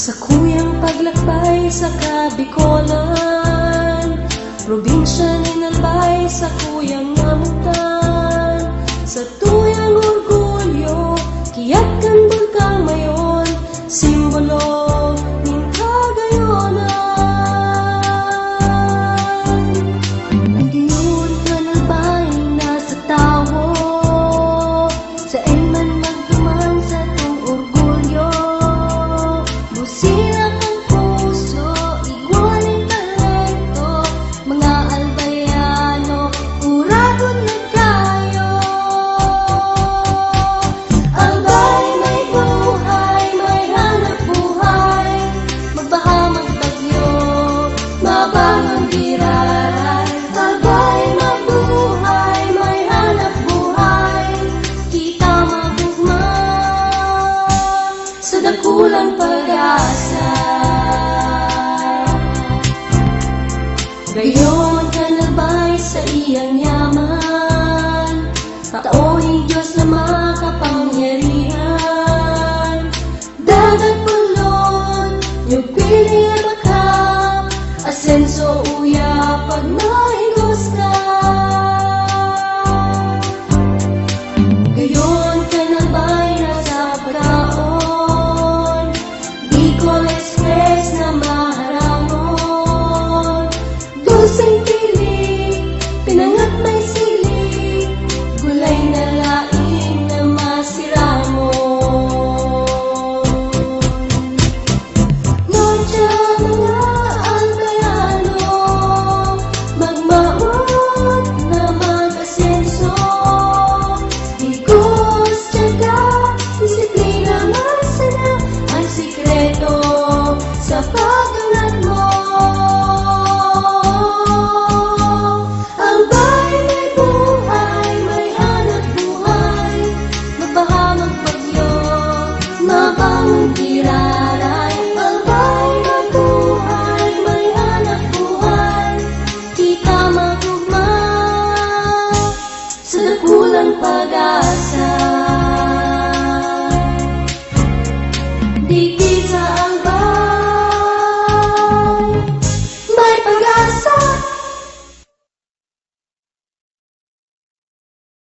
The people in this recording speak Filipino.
Masakuyang paglakbay sa Kabikolan, probinsya ni Nalbay sa kuyang namutan. Sa tuyang orgulyo, kiyakan bulkang mayon, simbolo ng kagayonan. Nagiyod ka Nalbay nasa tawo, sa ilman magduman sa tong orgulyo. Busilak ang puso, igualing talento, mga albayano, uragon na kayo. Albay may buhay, may hanap buhay, magbaha magbagyo, mabangon giraray. Albay mabuhay, may hanap buhay, kita magugma sa dakulang pag-asa. Gayon ka Nalbay sa iyang yaman, tao'y Diyos na makapangyarihan. Dagat pulon, yung pili at bakap, asenso uya pag maigos ka. Gayon ka Nalbay nasa pagkaon, Bicol Express na maharamon. Dulceng pili, pinangat may sili, gulay na laing na masiramon. Nodya mga albayano, magmaot na mag-asenso. Higos, tiyaga, disiplina, masana, ang sikreto sa pag-angat mo. Albay may buhay, may hanap buhay, magbaha magbagyo, mabangon giraray. Albay mabuhay, may hanap buhay, kita magugma sa dakulang pag-asa.